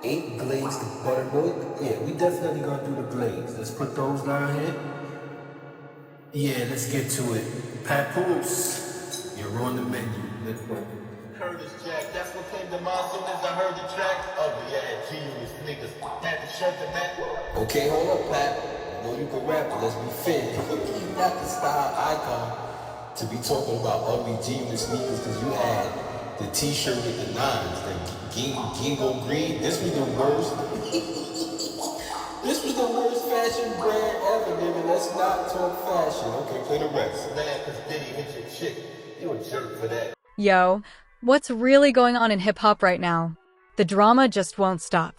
8 glazed buttermilk. Yeah, we definitely gonna do the glaze. Let's put those down here. Yeah, let's get to it. Papoose, you're on the menu. Let's go. Curtis Jack, that's what came to mind soon as I heard the track. Ugly ass genius niggas had to shut the back. Okay, hold up, Pat. I know you can rap, but let's be fair. You're not the style icon to be talking about ugly jeans sneakers because you had the t-shirt with the nines, the gingo green. This was the worst. This was the worst fashion brand ever, nigga. Let's not talk fashion. Okay, play the rest. Man, cause Diddy hit your chick. You a jerk for that. Yo, what's really going on in hip-hop right now? The drama just won't stop.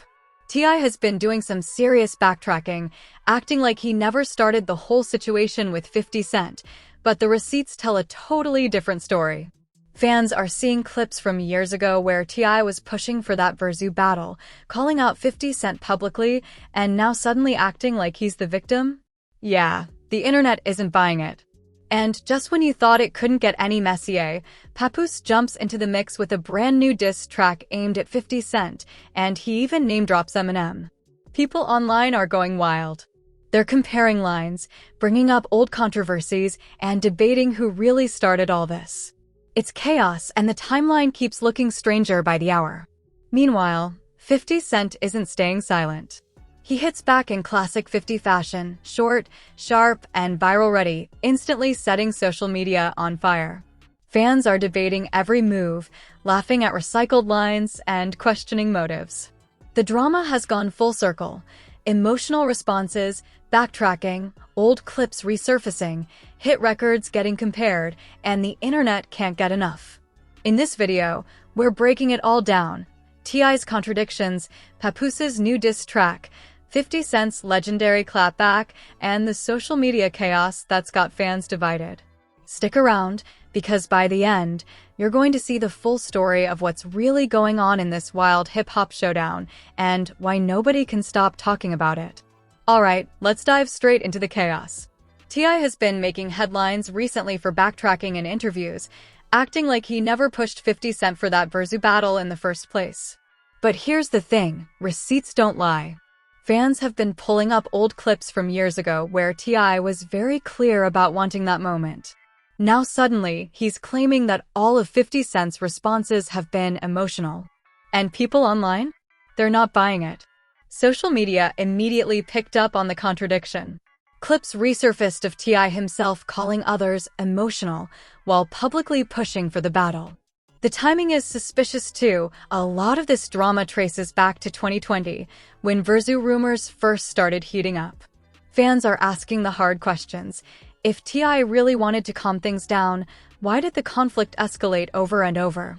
T.I. has been doing some serious backtracking, acting like he never started the whole situation with 50 Cent, but the receipts tell a totally different story. Fans are seeing clips from years ago where T.I. was pushing for that Verzu battle, calling out 50 Cent publicly, and now suddenly acting like he's the victim? Yeah, the internet isn't buying it. And just when you thought it couldn't get any messier, Papoose jumps into the mix with a brand new diss track aimed at 50 Cent, and he even name-drops Eminem. People online are going wild. They're comparing lines, bringing up old controversies, and debating who really started all this. It's chaos, and the timeline keeps looking stranger by the hour. Meanwhile, 50 Cent isn't staying silent. He hits back in classic 50 fashion, short, sharp, and viral-ready, instantly setting social media on fire. Fans are debating every move, laughing at recycled lines, and questioning motives. The drama has gone full circle. Emotional responses, backtracking, old clips resurfacing, hit records getting compared, and the internet can't get enough. In this video, we're breaking it all down. T.I.'s contradictions, Papooses' new diss track, 50 Cent's legendary clapback, and the social media chaos that's got fans divided. Stick around, because by the end, you're going to see the full story of what's really going on in this wild hip-hop showdown, and why nobody can stop talking about it. Alright, let's dive straight into the chaos. T.I. has been making headlines recently for backtracking in interviews, acting like he never pushed 50 Cent for that Verzu battle in the first place. But here's the thing, receipts don't lie. Fans have been pulling up old clips from years ago where T.I. was very clear about wanting that moment. Now suddenly, he's claiming that all of 50 Cent's responses have been emotional. And people online? They're not buying it. Social media immediately picked up on the contradiction. Clips resurfaced of T.I. himself calling others emotional while publicly pushing for the battle. The timing is suspicious too. A lot of this drama traces back to 2020, when Verzu rumors first started heating up. Fans are asking the hard questions. If T.I. really wanted to calm things down, why did the conflict escalate over and over?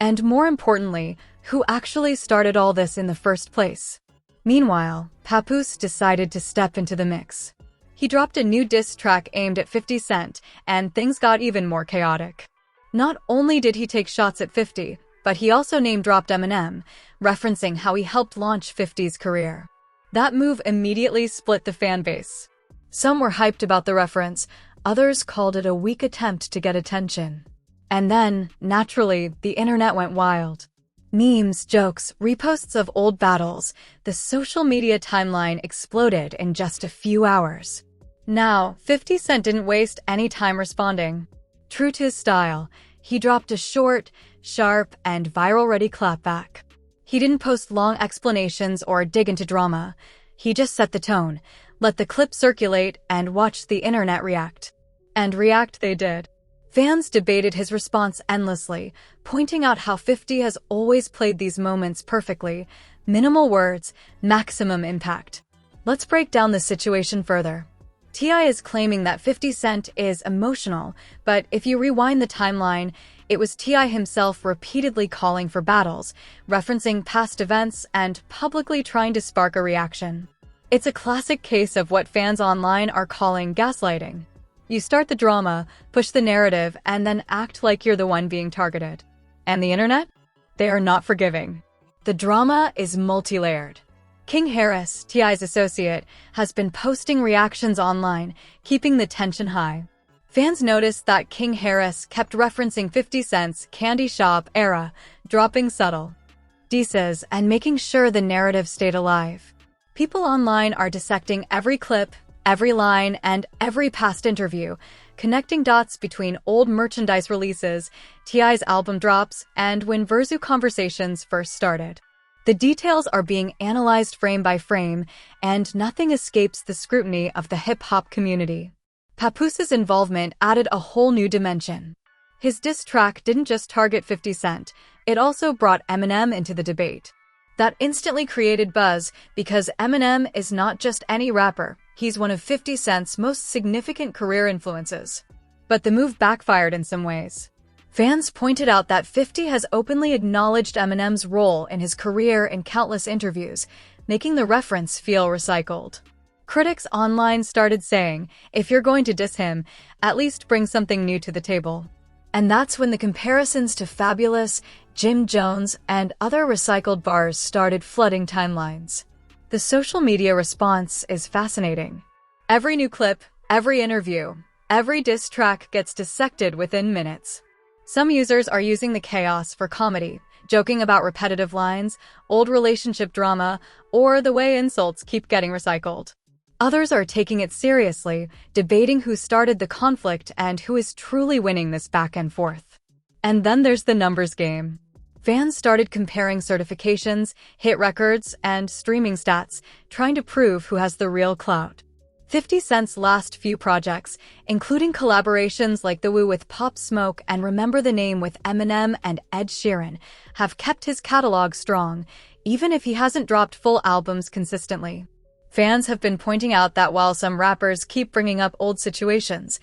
And more importantly, who actually started all this in the first place? Meanwhile, Papoose decided to step into the mix. He dropped a new diss track aimed at 50 Cent, and things got even more chaotic. Not only did he take shots at 50, but he also name-dropped Eminem, referencing how he helped launch 50's career. That move immediately split the fanbase. Some were hyped about the reference, others called it a weak attempt to get attention. And then, naturally, the internet went wild. Memes, jokes, reposts of old battles, the social media timeline exploded in just a few hours. Now, 50 Cent didn't waste any time responding. True to his style, he dropped a short, sharp, and viral-ready clapback. He didn't post long explanations or dig into drama. He just set the tone, let the clip circulate, and watched the internet react. And react they did. Fans debated his response endlessly, pointing out how 50 has always played these moments perfectly. Minimal words, maximum impact. Let's break down the situation further. T.I. is claiming that 50 Cent is emotional, but if you rewind the timeline, it was T.I. himself repeatedly calling for battles, referencing past events, and publicly trying to spark a reaction. It's a classic case of what fans online are calling gaslighting. You start the drama, push the narrative, and then act like you're the one being targeted. And the internet? They are not forgiving. The drama is multi-layered. King Harris, T.I.'s associate, has been posting reactions online, keeping the tension high. Fans noticed that King Harris kept referencing 50 Cent's Candy Shop era, dropping subtle disses, and making sure the narrative stayed alive. People online are dissecting every clip, every line, and every past interview, connecting dots between old merchandise releases, T.I.'s album drops, and when Verzu conversations first started. The details are being analyzed frame by frame, and nothing escapes the scrutiny of the hip-hop community. Papoose's involvement added a whole new dimension. His diss track didn't just target 50 Cent, it also brought Eminem into the debate. That instantly created buzz because Eminem is not just any rapper, he's one of 50 Cent's most significant career influences. But the move backfired in some ways. Fans pointed out that 50 has openly acknowledged Eminem's role in his career in countless interviews, making the reference feel recycled. Critics online started saying, if you're going to diss him, at least bring something new to the table. And that's when the comparisons to Fabulous, Jim Jones, and other recycled bars started flooding timelines. The social media response is fascinating. Every new clip, every interview, every diss track gets dissected within minutes. Some users are using the chaos for comedy, joking about repetitive lines, old relationship drama, or the way insults keep getting recycled. Others are taking it seriously, debating who started the conflict and who is truly winning this back and forth. And then there's the numbers game. Fans started comparing certifications, hit records, and streaming stats, trying to prove who has the real clout. 50 Cent's last few projects, including collaborations like The Woo with Pop Smoke and Remember the Name with Eminem and Ed Sheeran, have kept his catalog strong, even if he hasn't dropped full albums consistently. Fans have been pointing out that while some rappers keep bringing up old situations,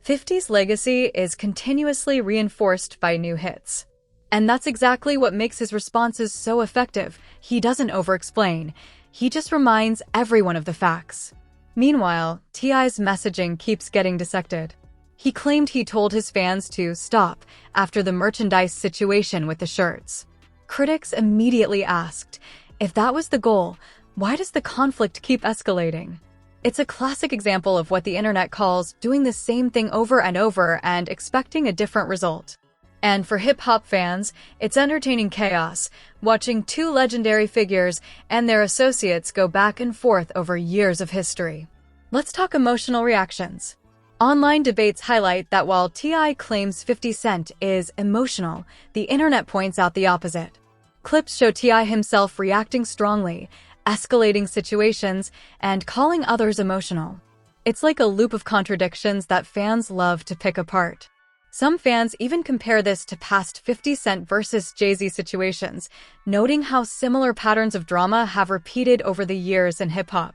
50's legacy is continuously reinforced by new hits. And that's exactly what makes his responses so effective. He doesn't over-explain. He just reminds everyone of the facts. Meanwhile, T.I.'s messaging keeps getting dissected. He claimed he told his fans to stop after the merchandise situation with the shirts. Critics immediately asked, if that was the goal, why does the conflict keep escalating? It's a classic example of what the internet calls doing the same thing over and over and expecting a different result. And for hip-hop fans, it's entertaining chaos, watching two legendary figures and their associates go back and forth over years of history. Let's talk emotional reactions. Online debates highlight that while T.I. claims 50 Cent is emotional, the internet points out the opposite. Clips show T.I. himself reacting strongly, escalating situations, and calling others emotional. It's like a loop of contradictions that fans love to pick apart. Some fans even compare this to past 50 Cent versus Jay-Z situations, noting how similar patterns of drama have repeated over the years in hip-hop.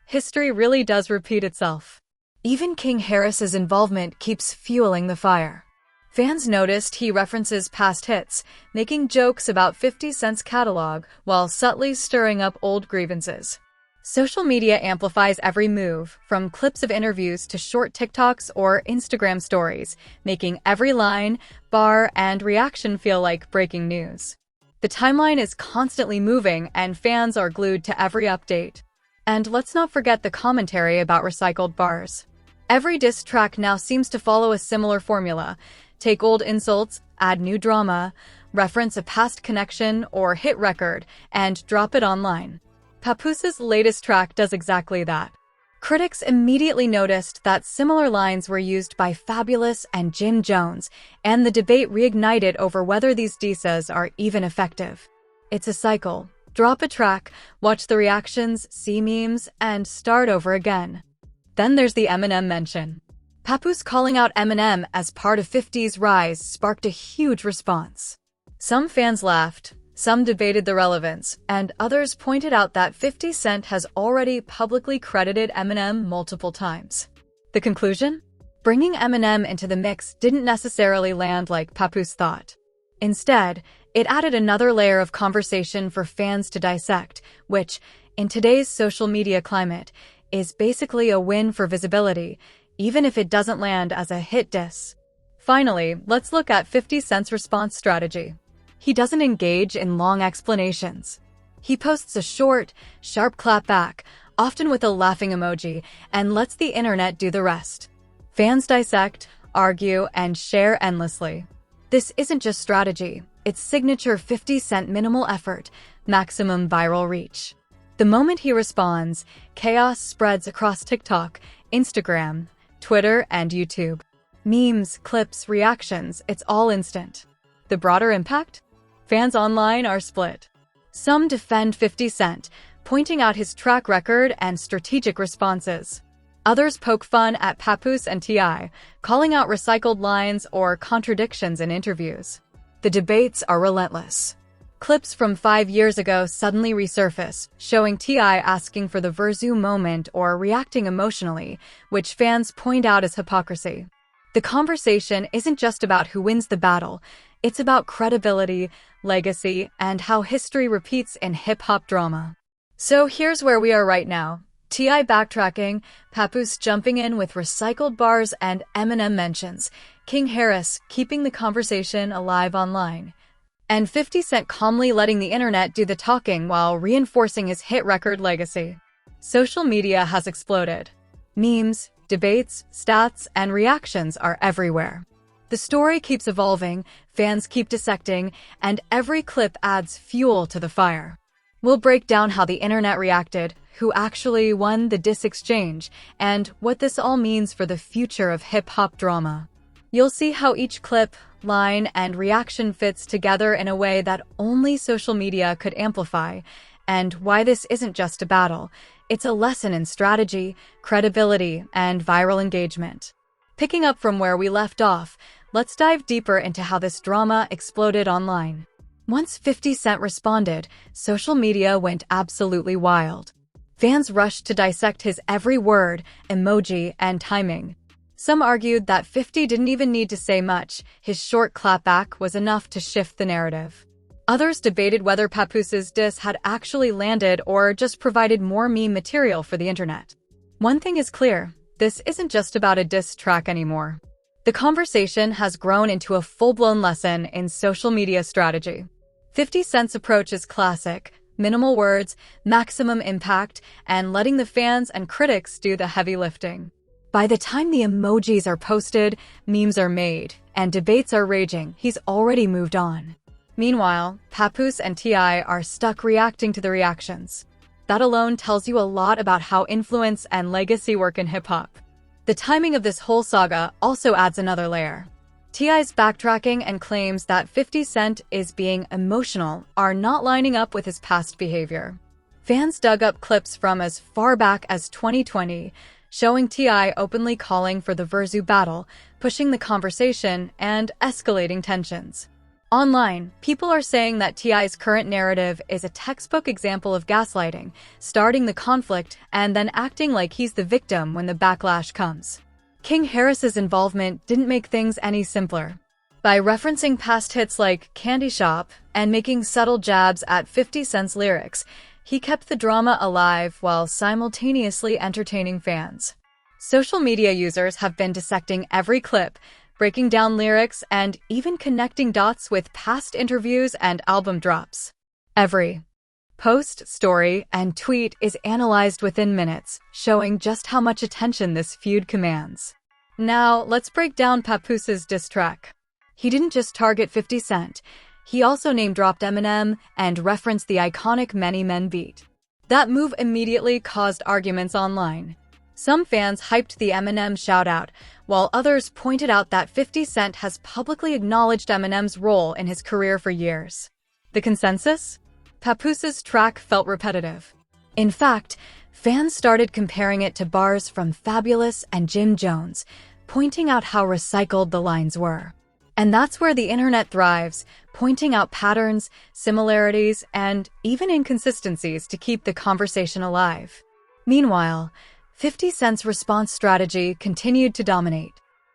History really does repeat itself. Even King Harris's involvement keeps fueling the fire. Fans noticed he references past hits, making jokes about 50 Cent's catalog while subtly stirring up old grievances. Social media amplifies every move, from clips of interviews to short TikToks or Instagram stories, making every line, bar, and reaction feel like breaking news. The timeline is constantly moving, and fans are glued to every update. And let's not forget the commentary about recycled bars. Every diss track now seems to follow a similar formula. Take old insults, add new drama, reference a past connection or hit record, and drop it online. Papoose's latest track does exactly that. Critics immediately noticed that similar lines were used by Fabulous and Jim Jones, and the debate reignited over whether these disses are even effective. It's a cycle. Drop a track, watch the reactions, see memes, and start over again. Then there's the Eminem mention. Papoose calling out Eminem as part of 50's rise sparked a huge response. Some fans laughed, some debated the relevance, and others pointed out that 50 Cent has already publicly credited Eminem multiple times. The conclusion? Bringing Eminem into the mix didn't necessarily land like Papoose thought. Instead, it added another layer of conversation for fans to dissect, which, in today's social media climate, is basically a win for visibility, even if it doesn't land as a hit diss. Finally, let's look at 50 Cent's response strategy. He doesn't engage in long explanations. He posts a short, sharp clap back, often with a laughing emoji, and lets the internet do the rest. Fans dissect, argue, and share endlessly. This isn't just strategy, its signature 50-cent minimal effort, maximum viral reach. The moment he responds, chaos spreads across TikTok, Instagram, Twitter, and YouTube. Memes, clips, reactions, it's all instant. The broader impact? Fans online are split. Some defend 50 Cent, pointing out his track record and strategic responses. Others poke fun at Papoose and T.I., calling out recycled lines or contradictions in interviews. The debates are relentless. Clips from 5 years ago suddenly resurface, showing T.I. asking for the Verzu moment or reacting emotionally, which fans point out as hypocrisy. The conversation isn't just about who wins the battle, it's about credibility, legacy, and how history repeats in hip-hop drama. So here's where we are right now. T.I. backtracking, Papoose jumping in with recycled bars and Eminem mentions, King Harris keeping the conversation alive online, and 50 Cent calmly letting the internet do the talking while reinforcing his hit record legacy. Social media has exploded. Memes, debates, stats, and reactions are everywhere. The story keeps evolving, fans keep dissecting, and every clip adds fuel to the fire. We'll break down how the internet reacted, who actually won the diss exchange, and what this all means for the future of hip-hop drama. You'll see how each clip, line, and reaction fits together in a way that only social media could amplify, and why this isn't just a battle, it's a lesson in strategy, credibility, and viral engagement. Picking up from where we left off, let's dive deeper into how this drama exploded online. Once 50 Cent responded, social media went absolutely wild. Fans rushed to dissect his every word, emoji, and timing. Some argued that 50 didn't even need to say much, his short clapback was enough to shift the narrative. Others debated whether Papoose's diss had actually landed or just provided more meme material for the internet. One thing is clear, this isn't just about a diss track anymore. The conversation has grown into a full-blown lesson in social media strategy. 50 Cent's approach is classic: minimal words, maximum impact, and letting the fans and critics do the heavy lifting. By the time the emojis are posted, memes are made, and debates are raging, he's already moved on. Meanwhile, Papoose and T.I. are stuck reacting to the reactions. That alone tells you a lot about how influence and legacy work in hip-hop. The timing of this whole saga also adds another layer. T.I.'s backtracking and claims that 50 Cent is being emotional are not lining up with his past behavior. Fans dug up clips from as far back as 2020, showing T.I. openly calling for the Verzu battle, pushing the conversation, and escalating tensions. Online, people are saying that T.I.'s current narrative is a textbook example of gaslighting, starting the conflict and then acting like he's the victim when the backlash comes. King Harris's involvement didn't make things any simpler. By referencing past hits like Candy Shop and making subtle jabs at 50 Cent's lyrics, he kept the drama alive while simultaneously entertaining fans. Social media users have been dissecting every clip, breaking down lyrics, and even connecting dots with past interviews and album drops. Every post, story, and tweet is analyzed within minutes, showing just how much attention this feud commands. Now, let's break down Papoose's diss track. He didn't just target 50 Cent, he also name-dropped Eminem and referenced the iconic Many Men beat. That move immediately caused arguments online. Some fans hyped the Eminem shout-out, while others pointed out that 50 Cent has publicly acknowledged Eminem's role in his career for years. The consensus? Papoose's track felt repetitive. In fact, fans started comparing it to bars from Fabulous and Jim Jones, pointing out how recycled the lines were. And that's where the internet thrives, pointing out patterns, similarities, and even inconsistencies to keep the conversation alive. Meanwhile, 50 Cent's response strategy continued to dominate.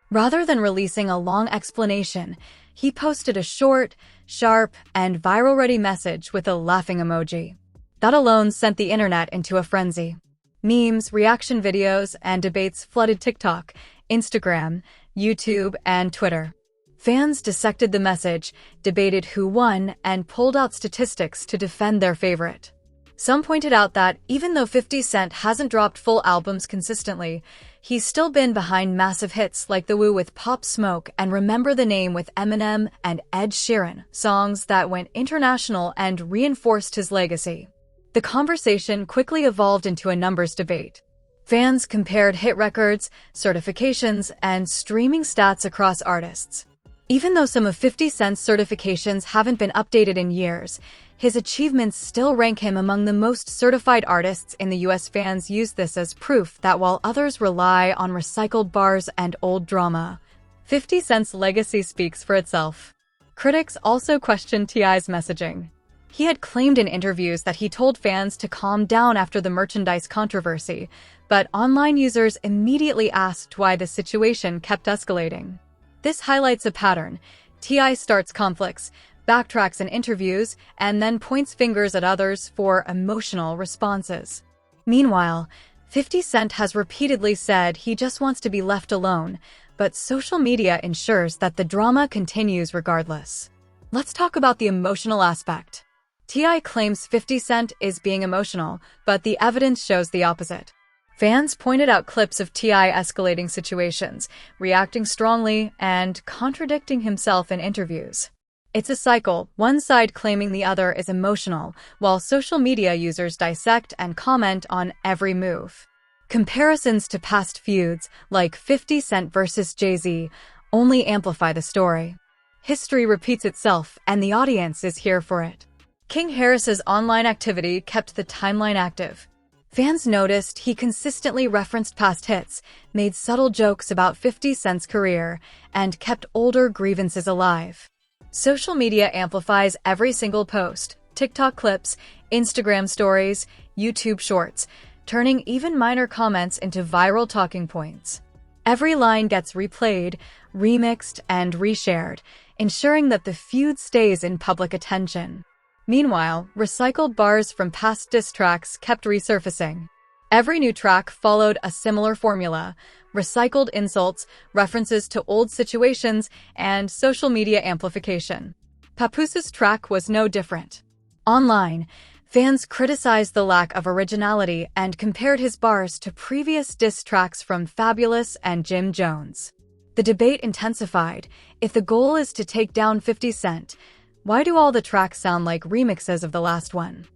Rather than releasing a long explanation, he posted a short, sharp, and viral-ready message with a laughing emoji. That alone sent the internet into a frenzy. Memes, reaction videos, and debates flooded TikTok, Instagram, YouTube, and Twitter. Fans dissected the message, debated who won, and pulled out statistics to defend their favorite. Some pointed out that even though 50 Cent hasn't dropped full albums consistently, he's still been behind massive hits like The Woo with Pop Smoke and Remember the Name with Eminem and Ed Sheeran, songs that went international and reinforced his legacy. The conversation quickly evolved into a numbers debate. Fans compared hit records, certifications, and streaming stats across artists. Even though some of 50 Cent's certifications haven't been updated in years, his achievements still rank him among the most certified artists in the US. Fans use this as proof that while others rely on recycled bars and old drama, 50 Cent's legacy speaks for itself. Critics also questioned T.I.'s messaging. He had claimed in interviews that he told fans to calm down after the merchandise controversy, but online users immediately asked why the situation kept escalating. This highlights a pattern. T.I. starts conflicts, backtracks in interviews, and then points fingers at others for emotional responses. Meanwhile, 50 Cent has repeatedly said he just wants to be left alone, but social media ensures that the drama continues regardless. Let's talk about the emotional aspect. T.I. claims 50 Cent is being emotional, but the evidence shows the opposite. Fans pointed out clips of T.I. escalating situations, reacting strongly, and contradicting himself in interviews. It's a cycle, one side claiming the other is emotional, while social media users dissect and comment on every move. Comparisons to past feuds, like 50 Cent versus Jay-Z, only amplify the story. History repeats itself, and the audience is here for it. King Harris's online activity kept the timeline active. Fans noticed he consistently referenced past hits, made subtle jokes about 50 Cent's career, and kept older grievances alive. Social media amplifies every single post, TikTok clips, Instagram stories, YouTube shorts, turning even minor comments into viral talking points. Every line gets replayed, remixed, and reshared, ensuring that the feud stays in public attention. Meanwhile, recycled bars from past diss tracks kept resurfacing. Every new track followed a similar formula: recycled insults, references to old situations, and social media amplification. Papoose's track was no different. Online, fans criticized the lack of originality and compared his bars to previous diss tracks from Fabulous and Jim Jones. The debate intensified. If the goal is to take down 50 Cent, why do all the tracks sound like remixes of the last one?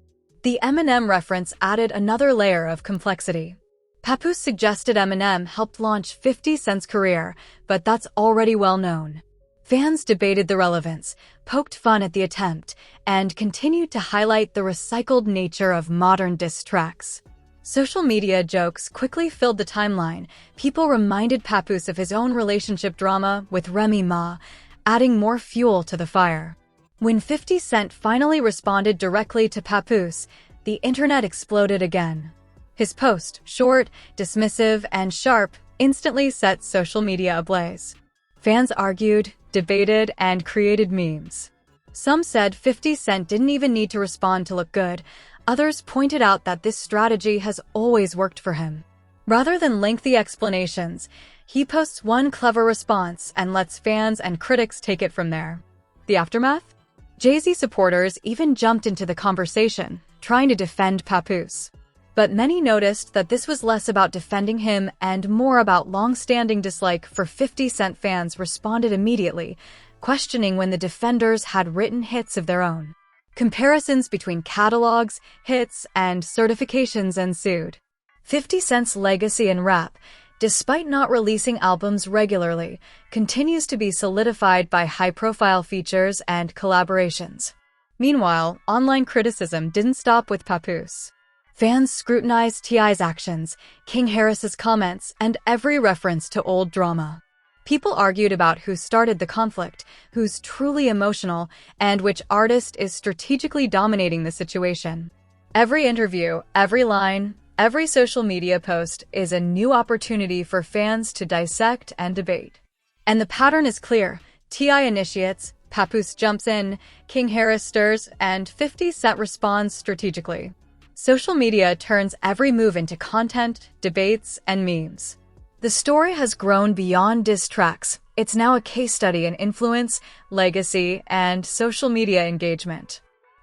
The Eminem reference added another layer of complexity. Papoose suggested Eminem helped launch 50 Cent's career, but that's already well known. Fans debated the relevance, poked fun at the attempt, and continued to highlight the recycled nature of modern diss tracks. Social media jokes quickly filled the timeline. People reminded Papoose of his own relationship drama with Remy Ma, adding more fuel to the fire. When 50 Cent finally responded directly to Papoose, the internet exploded again. His post, short, dismissive, and sharp, instantly set social media ablaze. Fans argued, debated, and created memes. Some said 50 Cent didn't even need to respond to look good. Others pointed out that this strategy has always worked for him. Rather than lengthy explanations, he posts one clever response and lets fans and critics take it from there. The aftermath? Jay-Z supporters even jumped into the conversation, trying to defend Papoose. But many noticed that this was less about defending him and more about long-standing dislike for 50 Cent. Fans responded immediately, questioning when the defenders had written hits of their own. Comparisons between catalogs, hits, and certifications ensued. 50 Cent's legacy in rap, despite not releasing albums regularly, continues to be solidified by high-profile features and collaborations. Meanwhile, online criticism didn't stop with Papoose. Fans scrutinized T.I.'s actions, King Harris's comments, and every reference to old drama. People argued about who started the conflict, who's truly emotional, and which artist is strategically dominating the situation. Every interview, every line, every social media post is a new opportunity for fans to dissect and debate. And the pattern is clear. T.I. initiates, Papoose jumps in, King Harris stirs, and 50 Cent responds strategically. Social media turns every move into content, debates, and memes. The story has grown beyond diss tracks. It's now a case study in influence, legacy, and social media engagement.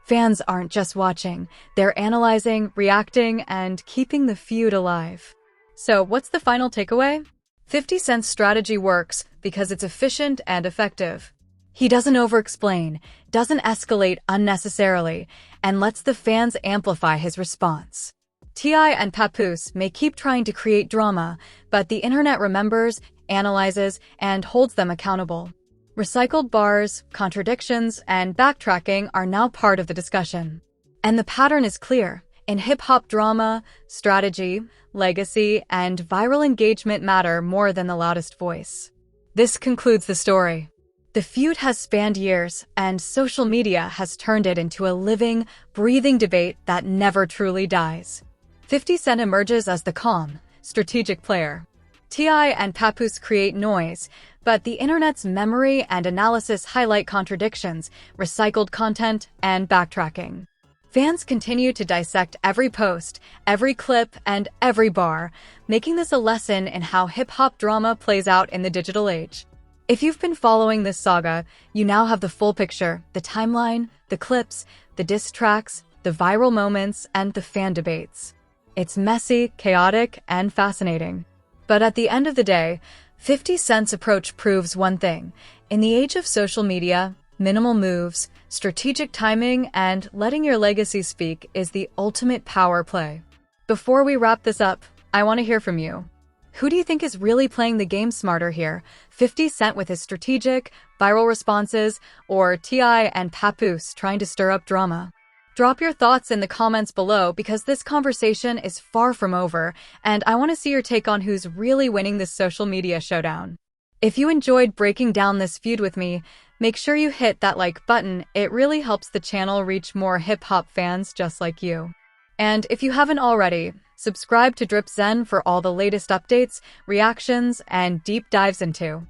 Fans aren't just watching, they're analyzing, reacting, and keeping the feud alive. So, what's the final takeaway? 50 Cent's strategy works because it's efficient and effective. He doesn't over-explain, doesn't escalate unnecessarily, and lets the fans amplify his response. T.I. and Papoose may keep trying to create drama, but the internet remembers, analyzes, and holds them accountable. Recycled bars, contradictions, and backtracking are now part of the discussion. And the pattern is clear. In hip-hop drama, strategy, legacy, and viral engagement matter more than the loudest voice. This concludes the story. The feud has spanned years, and social media has turned it into a living, breathing debate that never truly dies. 50 Cent emerges as the calm, strategic player. T.I. and Papoose create noise, but the internet's memory and analysis highlight contradictions, recycled content, and backtracking. Fans continue to dissect every post, every clip, and every bar, making this a lesson in how hip-hop drama plays out in the digital age. If you've been following this saga, you now have the full picture, the timeline, the clips, the diss tracks, the viral moments, and the fan debates. It's messy, chaotic, and fascinating. But at the end of the day, 50 Cent's approach proves one thing. In the age of social media, minimal moves, strategic timing, and letting your legacy speak is the ultimate power play. Before we wrap this up, I want to hear from you. Who do you think is really playing the game smarter here? 50 Cent with his strategic, viral responses, or T.I. and Papoose trying to stir up drama? Drop your thoughts in the comments below because this conversation is far from over, and I want to see your take on who's really winning this social media showdown. If you enjoyed breaking down this feud with me, make sure you hit that like button. It really helps the channel reach more hip-hop fans just like you. And if you haven't already, subscribe to Drip Zen for all the latest updates, reactions, and deep dives into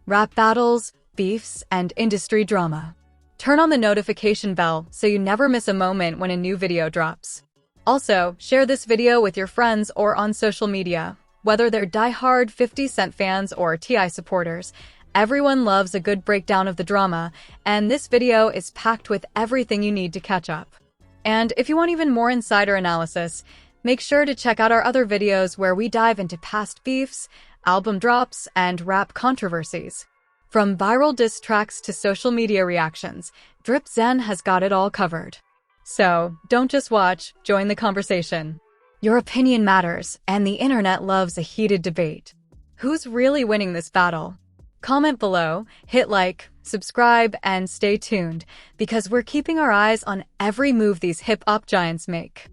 rap battles, beefs, and industry drama. Turn on the notification bell so you never miss a moment when a new video drops. Also, share this video with your friends or on social media. Whether they're die-hard 50 Cent fans or T.I. supporters, everyone loves a good breakdown of the drama, and this video is packed with everything you need to catch up. And if you want even more insider analysis, make sure to check out our other videos where we dive into past beefs, album drops, and rap controversies. From viral diss tracks to social media reactions, Drip Zen has got it all covered. So, don't just watch, join the conversation. Your opinion matters, and the internet loves a heated debate. Who's really winning this battle? Comment below, hit like, subscribe, and stay tuned, because we're keeping our eyes on every move these hip-hop giants make.